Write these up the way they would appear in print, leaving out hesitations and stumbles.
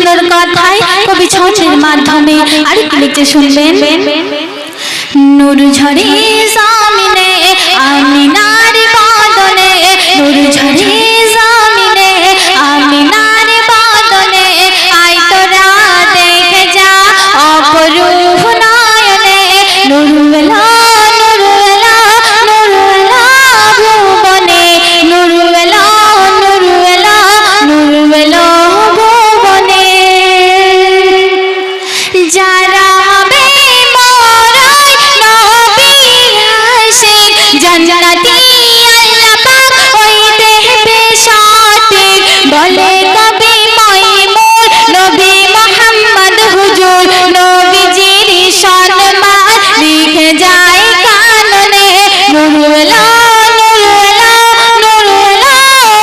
সুন্দর কথায় কবি ছন্দের মাধ্যমে আরেকটু লিখতে শুনবেন। নূর ঝরে সামনে আমিনার বদনে, নূর ঝরে সামনে আমিনার বদনে, আয় তোরা দেখে যা অপরূপ নয়নে। নুরুলা নুরুলা নুরুলা ভুবনে, নুরুলা নুরুলা নুরুলা ভুবনে, যারা হবে মোরাই নবী আশিক জান্নাতি আল্লাহ পাক ওই দেবে সঠিক। বলে কবি মাইমুন নবী মুহাম্মদ হুজুর, নবীজির সম্মান লিখে যায় কাননে। নুরুলা নুরুলা নুরুলা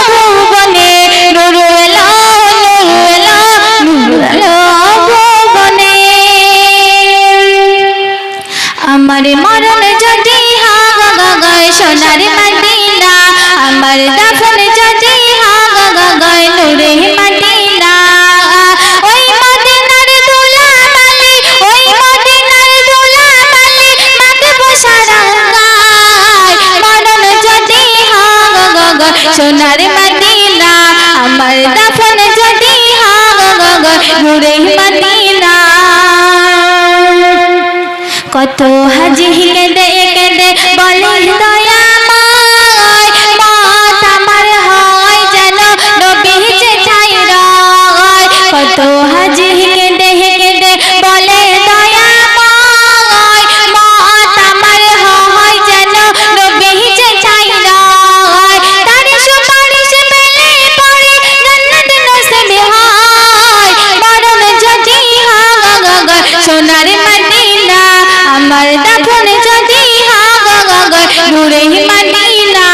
ভুবনে, নুরুলা নুরুলা নুরুলা ভুবনে। আমার মরণ যদি হাগাগায় সোনার মদিনা, আমার দাফন যদি হাগাগায় নূরে মদিনা। ওই মদিনার দুলাবালি, ওই মদিনার দুলাবালি মাগবো সারা গায়। মরণ যদি হাগাগায় সোনার মদিনা, আমার দাফন যদি হাগাগায় নূরে মদিনা। কত হাজি কেঁদে কেঁদে বলে দয়াময়, মত আমার হয় যেন নবীর ছাইরায়। কত হাজি কেঁদে কেঁদে বলে দয়াময়, মত আমার হয় যেন নবীর ছাইরায়। তার সুপারিশ পেলে পরে জান্নাত নসিব হয়। মরণ যদি হাগাগায় সোনার মদিনা, আমার দাফন যদি হাগাগায় নূরে মদিনা।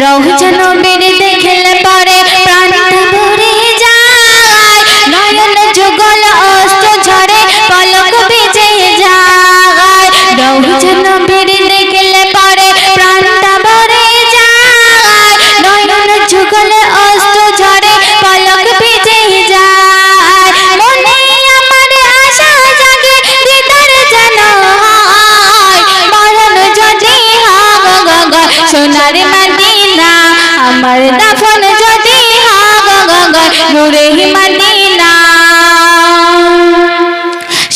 রওজা নবীর দেখলে পরে প্রাণটা ভরে যায়, নয়ন যুগল অস্ত ঝরে পলক ভিজে যায়। রওজা নবীর দেখলে পরে প্রাণটা ভরে যায়, নয়ন যুগল অস্ত ঝরে পলক ভিজে যায়। মনে আমার আশা জাগে দিদার যেন হয়। মরণ যদি হাগাগায় সোনার মদিনা, আমার দাফন যদি হাগাগায় নূরে মদিনা।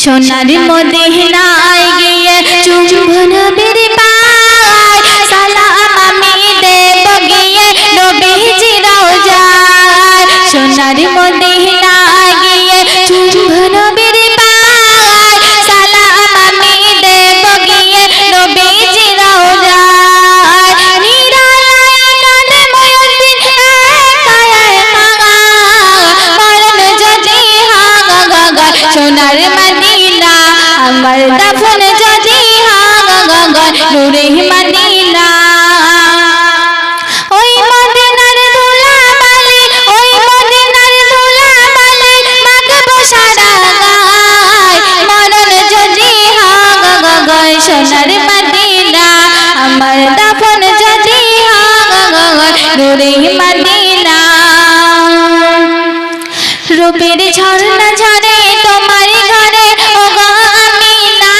সোনার মদিনায় গিয়ে চুম্বন নবীর পায়, সালাম আমি দেব গিয়ে নবীজি রওজায়। সোনার মদিনায় গিয়ে চুম্বন নবীর পায়, সালাম আমি দেব গিয়ে নবীজি রওজায়। নিরালায় কাঁদে মুয়াজ্জিন একা একা, মরণ যদি হাগাগায় সোনার মদিনা, আমার দাফন যদি হাগাগায় নূরে মদিনা। ওই মদিনার দুলাবালি, ওই মদিনার দুলাবালি মাগবো সারা গায়। মরণ যদি হাগাগায় সোনার মদিনা, আমার দাফন যদি হাগাগায় নূরে মদিনা। রূপের ঝর্ণা ঝরে তোমার ঘরে ওগো আমিনা,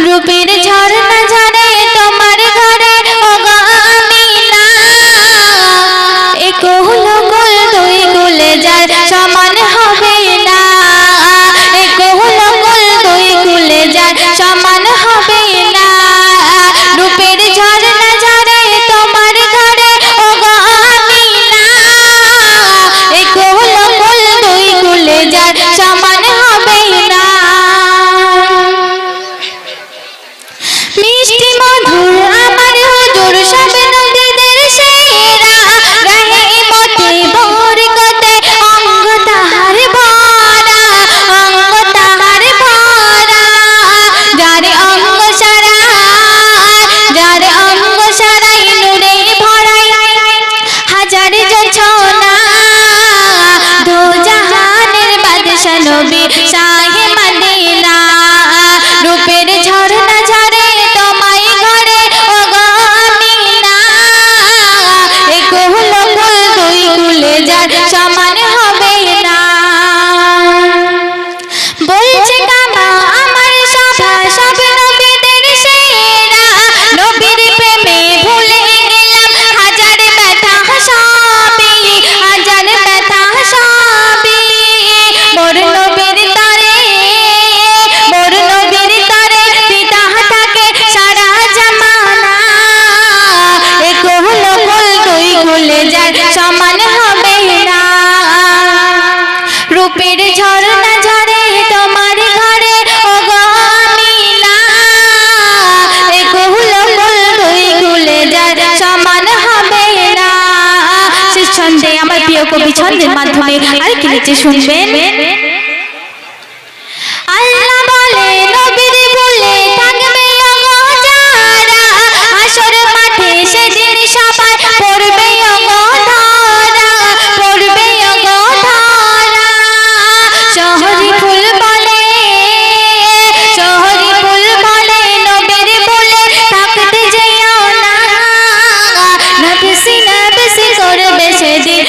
রূপের ঝর্ণা ঝরে তোমার ঘরে ওগো আমিনা। এ কুল কুল দুই কুলে যার সমান হবে না, এ কুল কুল দুই কুলে যার সমান হবে না। রূপের ঝর্ণা ঝরে তোমার ঘরে ওগো আমিনা, এ কুল কুল দুই কুলে যার সমান হবে না। মিষ্টি মধুর আমার হুজুর সব নবীদের সেরা, রহমতে বরকতে অঙ্গ তাহার ভরা, অঙ্গ তাহার ভরা। যার অঙ্গ সারাই, যার অঙ্গ সারাই নূরে ভরাই, হাজার যোছনা দোজাহানের বাদশা নবী শাহে মদিনা। রূপের ঝর্ণা ঝরে তোমায় ঘরে ওগো আমিনা, এ কুল কুল যায় সমান হবে না। রূপের ঝর্ণা ঝরে তোমার ঘরে ওগো আমিনা, এ কুল কুল দুই কুলে যায় সমান হবে না। শেষ ছন্দে আমার প্রিয় কবি ছন্দের মাধ্যমে আর কি লিখছে শুনবেন। আল্লাহ বলে নবীর বলে থাকবে ওগো যারা, হাসর মাঠে সেদিন সবাই পড়বে ওগো ধরা, পড়বে ওগো ধরা। শহরি ফুল বলে, শহরি ফুল বলে নবীর বলে থাকতে যেও না, নফসি নফসি করবে সেদিন